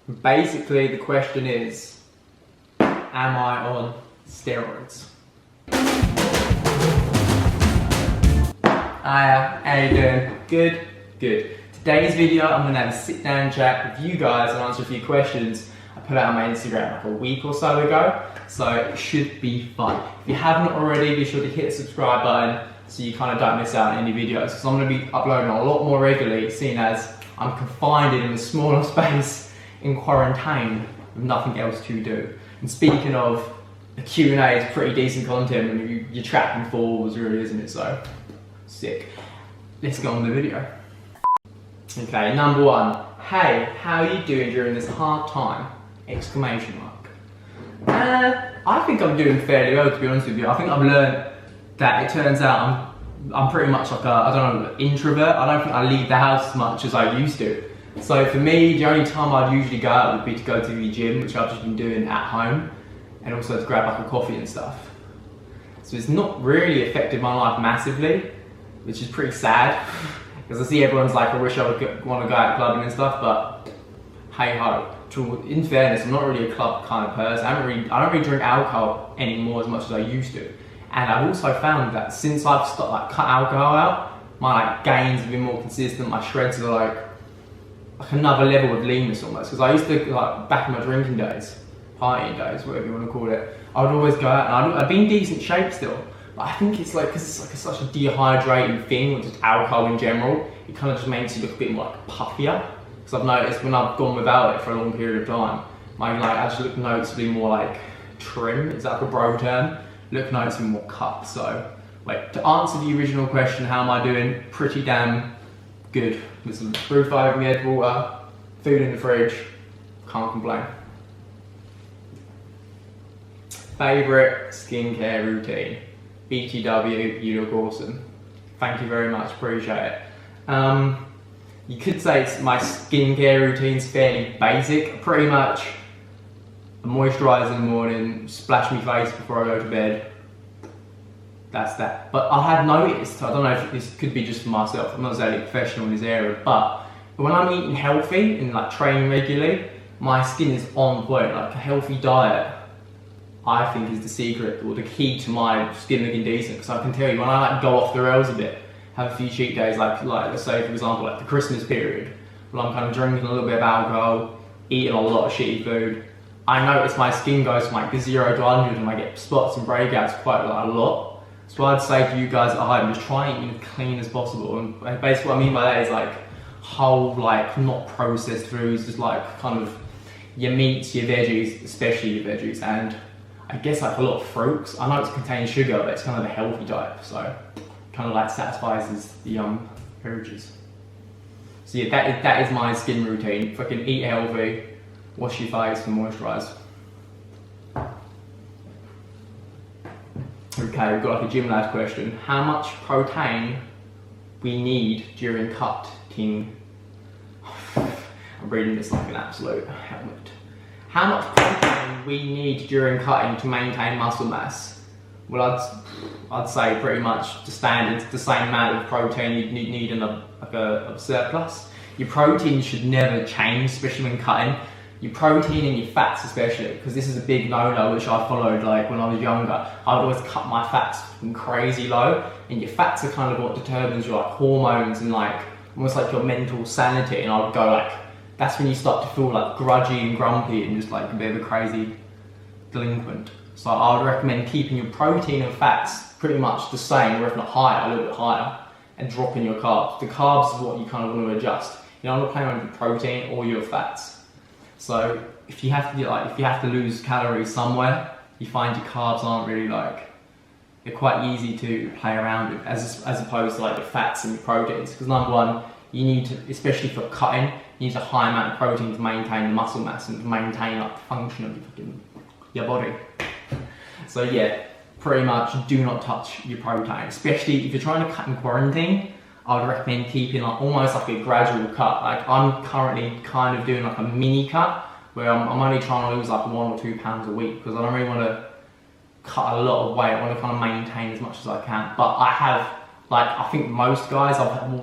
Basically, the question is, am I on steroids? Hiya, how you doing? Good? Good. Today's video, I'm going to have a sit down chat with you guys and answer a few questions I put out on my Instagram like a week or so ago, so it should be fun. If you haven't already, be sure to hit the subscribe button so you kind of don't miss out on any videos, because I'm going to be uploading a lot more regularly, seeing as I'm confined in a smaller space in quarantine with nothing else to do. And speaking of, the Q&A is pretty decent content when you're trapped in falls, really, isn't it? So, sick. Let's go on with the video. Okay, number one. Hey, how are you doing during this hard time? Exclamation mark. I think I'm doing fairly well, to be honest with you. I think I've learned that it turns out I'm pretty much like an introvert. I don't think I leave the house as much as I used to. So for me, the only time I'd usually go out would be to go to the gym, which I've just been doing at home, and also to grab like a coffee and stuff. So it's not really affected my life massively, which is pretty sad, because I see everyone's like, I wish I would want to go out clubbing and stuff, but hey ho. In fairness, I'm not really a club kind of person. I don't really drink alcohol anymore as much as I used to. And I've also found that since I've cut alcohol out, my gains have been more consistent. My shreds are like another level of leanness almost. Because I used to, back in my drinking days, partying days, whatever you want to call it, I would always go out and I'd be in decent shape still. But I think it's because it's such a dehydrating thing, with just alcohol in general, it kind of just makes you look a bit more puffier. Because I've noticed when I've gone without it for a long period of time, I actually look noticeably more trim. Is that like a bro term? Look noticeably more cut. So, to answer the original question, how am I doing? Pretty damn good. With some roof over my head, water, food in the fridge, can't complain. Favourite skincare routine? BTW, you look awesome. Thank you very much, appreciate it. You could say my skincare routine's fairly basic. Pretty much, I moisturise in the morning, splash my face before I go to bed. That's that. But I have noticed, I don't know if this could be just for myself, I'm not exactly professional in this area, but when I'm eating healthy and training regularly, my skin is on point. Like a healthy diet, I think, is the secret or the key to my skin looking decent. Because I can tell you, when I go off the rails a bit, have a few cheat days, let's say for example the Christmas period, when I'm kind of drinking a little bit of alcohol, eating a lot of shitty food, I notice my skin goes from 0 to 100 and I get spots and breakouts quite a lot. So I'd say to you guys at home, just try and eat as clean as possible. And basically what I mean by that is whole, not processed foods, just kind of your meats, your veggies, especially your veggies, and I guess a lot of fruits. I know it's containing sugar, but it's kind of a healthy diet, so kind of satisfies the urges. So yeah, that is my skin routine. Fucking eat healthy, wash your face and moisturise. Okay, we've got a gym lad question. How much protein we need during cutting? I'm reading this like an absolute helmet. How much protein we need during cutting to maintain muscle mass? Well, I'd say pretty much the standard, the same amount of protein you'd need in a surplus. Your protein should never change, especially when cutting. Your protein and your fats especially, because this is a big no-no which I followed when I was younger. I would always cut my fats crazy low, and your fats are kind of what determines your hormones and almost your mental sanity, and I would go that's when you start to feel grudgy and grumpy and just a bit of a crazy delinquent. So I would recommend keeping your protein and fats pretty much the same, or if not higher, a little bit higher, and dropping your carbs. The carbs is what you kind of want to adjust. I'm not playing on your protein or your fats. So if you have to lose calories somewhere, you find your carbs aren't really they're quite easy to play around with, as opposed to the fats and your proteins. Because number one, you need to, especially for cutting, you need a high amount of protein to maintain the muscle mass and to maintain the function of your body. So yeah, pretty much do not touch your protein, especially if you're trying to cut in quarantine. I would recommend keeping almost a gradual cut. I'm currently kind of doing a mini cut where I'm only trying to lose 1 or 2 pounds a week, because I don't really want to cut a lot of weight. I want to kind of maintain as much as I can. But I have, I think most guys,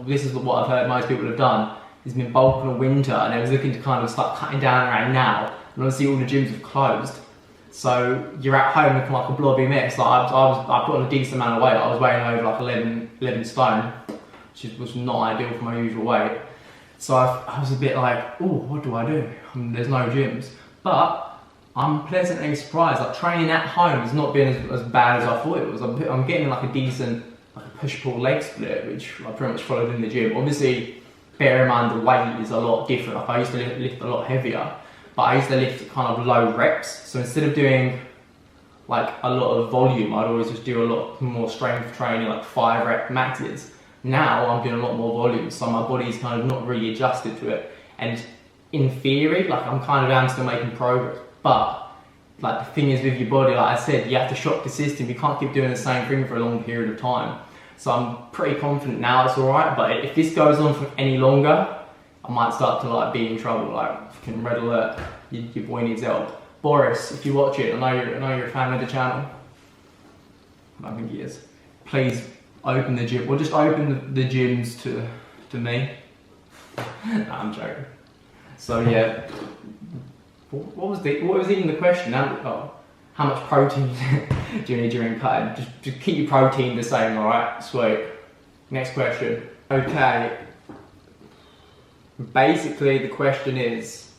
this is what I've heard most people have done, he's been bulking all winter, and I was looking to kind of start cutting down around now, and obviously all the gyms have closed. So you're at home looking like a blobby mess. Like I put on a decent amount of weight. I was weighing over like 11 stone, which was not ideal for my usual weight. So I was a bit like, oh, what do I do? I mean, there's no gyms. But I'm pleasantly surprised. Like training at home has not been as bad as I thought it was. I'm getting like a decent push-pull leg split, which I pretty much followed in the gym. Obviously, bear in mind the weight is a lot different. Like I used to lift a lot heavier, but I used to lift kind of low reps. So instead of doing like a lot of volume, I'd always just do a lot more strength training, like 5 rep maxes. Now I'm doing a lot more volume, so my body's kind of not really adjusted to it. And in theory, like I'm kind of am still making progress, but like the thing is with your body, like I said, you have to shock the system. You can't keep doing the same thing for a long period of time. So I'm pretty confident now it's alright, but if this goes on for any longer, I might start to like be in trouble. Like fucking red alert, your boy needs help. Boris, if you watch it, I know you're a fan of the channel. I think he is. Please open the gym, or just open the gyms to me. Nah, I'm joking. So yeah, what was even the question? How much protein do you need during cutting? Just keep your protein the same, alright? Sweet. Next question. Okay. Basically, the question is,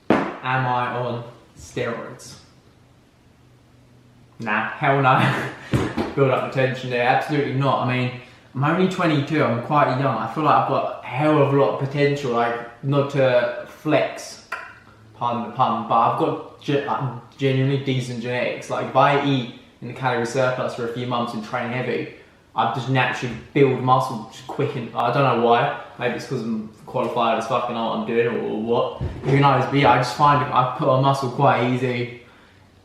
am I on steroids? Nah, hell no. Build up the tension there. Absolutely not. I mean, I'm only 22. I'm quite young. I feel like I've got a hell of a lot of potential. Like, not to flex, pardon the pun, but I've got genuinely decent genetics. Like, if I eat in the calorie surplus for a few months and train heavy, I just naturally build muscle just quick. And I don't know why. Maybe it's because I'm qualified as fucking know what I'm doing or what. Who knows? But yeah, I just find I put on muscle quite easy.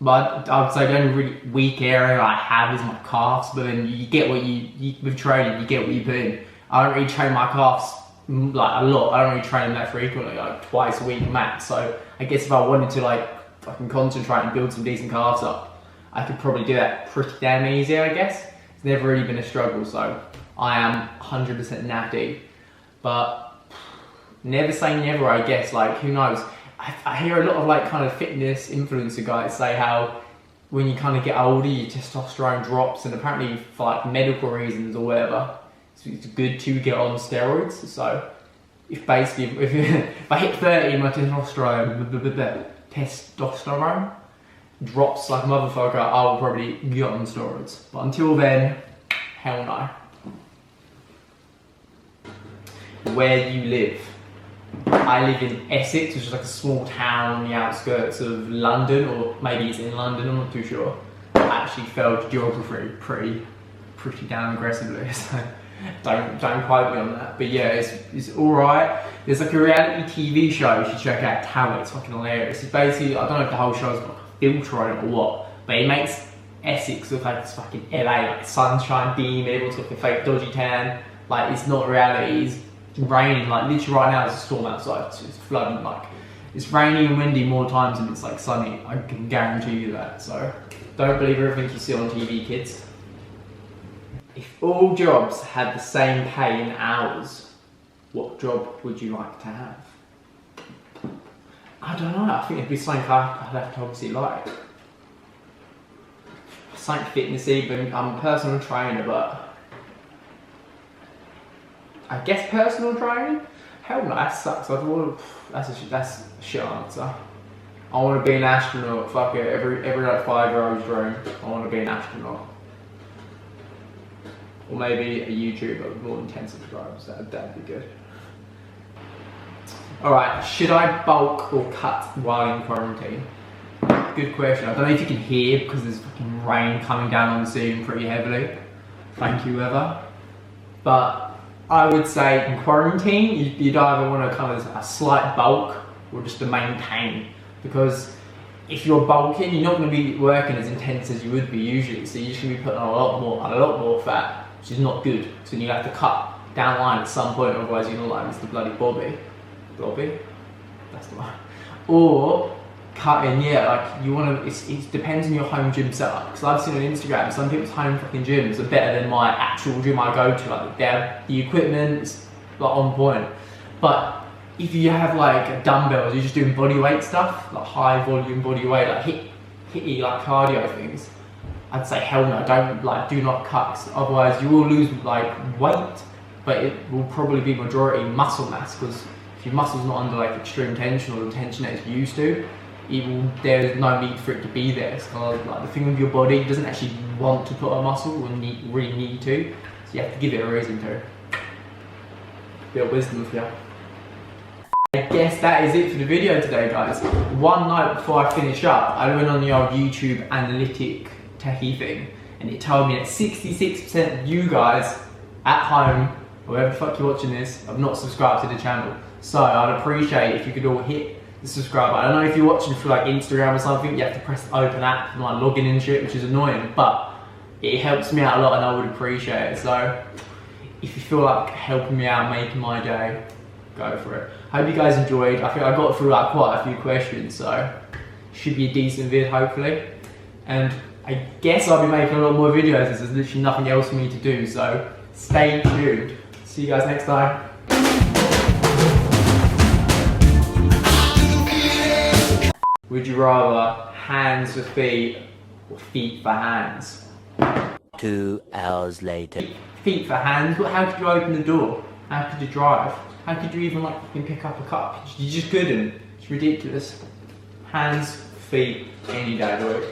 But I would say the only really weak area I have is my calves. But then you get what you with training, you get what you put in. I don't really train my calves like a lot. I don't really train them that frequently, like twice a week max. So I guess if I wanted to like fucking concentrate and build some decent calves up, I could probably do that pretty damn easy, I guess. It's never really been a struggle, so I am 100% natty. But never say never, I guess. Like, who knows? I hear a lot of like kind of fitness influencer guys say how when you kind of get older, your testosterone drops, and apparently for like medical reasons or whatever, it's good to get on steroids. So if basically if I hit 30, my testosterone drops like a motherfucker, I will probably get on steroids. But until then, hell no. Where do you live? I live in Essex, which is like a small town on the outskirts of London, or maybe it's in London, I'm not too sure. I actually failed geography pretty damn aggressively, so don't quote me on that. But yeah, it's alright. There's like a reality TV show you should check out, Tower. It's fucking hilarious. It's basically, I don't know if the whole show's got a filter on it or what, but it makes Essex look like it's fucking LA, like sunshine beam, everyone's got a fake dodgy tan. Like, it's not reality, it's raining, like literally right now there's a storm outside, it's flooding, like it's raining and windy more times than it's like sunny, I can guarantee you that. So don't believe everything you see on TV, kids. If all jobs had the same pay in hours, what job would you like to have? I don't know, I think it'd be something I'd have to obviously like. Something fitnessy, but I'm a personal trainer, but I guess personal training? Hell no, that sucks. That's a shit answer. I want to be an astronaut. Fuck it. Every like 5-year-old's dream. I want to be an astronaut. Or maybe a YouTuber with more than 10 subscribers. That'd be good. Alright, should I bulk or cut while in quarantine? Good question. I don't know if you can hear because there's fucking rain coming down on the ceiling pretty heavily. Thank you, Eva. But I would say in quarantine, you'd either want to kind of a slight bulk or just to maintain. Because if you're bulking, you're not going to be working as intense as you would be usually. So you're just going to be putting on a lot more fat, which is not good. So you have to cut down the line at some point, otherwise you're not like Mr. Bloody Bobby. Bobby? That's the one. Or cutting, yeah, like you want to, it depends on your home gym setup. Because I've seen on Instagram, some people's home fucking gyms are better than my actual gym I go to. Like the equipment's like on point. But if you have like dumbbells, you're just doing body weight stuff, like high volume body weight, like hitty like cardio things, I'd say hell no, do not cut, 'cause otherwise you will lose like weight, but it will probably be majority muscle mass, because if your muscle's not under like extreme tension or the tension that it's used to, there's no need for it to be there. So like the thing with your body, it doesn't actually want to put a muscle or really need to, so you have to give it a reason to. Bit of wisdom for you. I guess that is it for the video today, guys. One night before I finish up, I went on the old YouTube analytic techie thing, and it told me that 66% of you guys at home, wherever the fuck you're watching this, have not subscribed to the channel. So I'd appreciate if you could all hit the subscribe button. I don't know if you're watching through like Instagram or something, you have to press the open app and like login and shit, which is annoying, but it helps me out a lot and I would appreciate it. So if you feel like helping me out, making my day, go for it. Hope you guys enjoyed. I think I got through like quite a few questions, so should be a decent vid hopefully. And I guess I'll be making a lot more videos as there's literally nothing else for me to do, so stay tuned. See you guys next time. Would you rather hands for feet or feet for hands? 2 hours later. Feet for hands? How could you open the door? How could you drive? How could you even like fucking pick up a cup? You just couldn't. It's ridiculous. Hands, feet, any day of the week.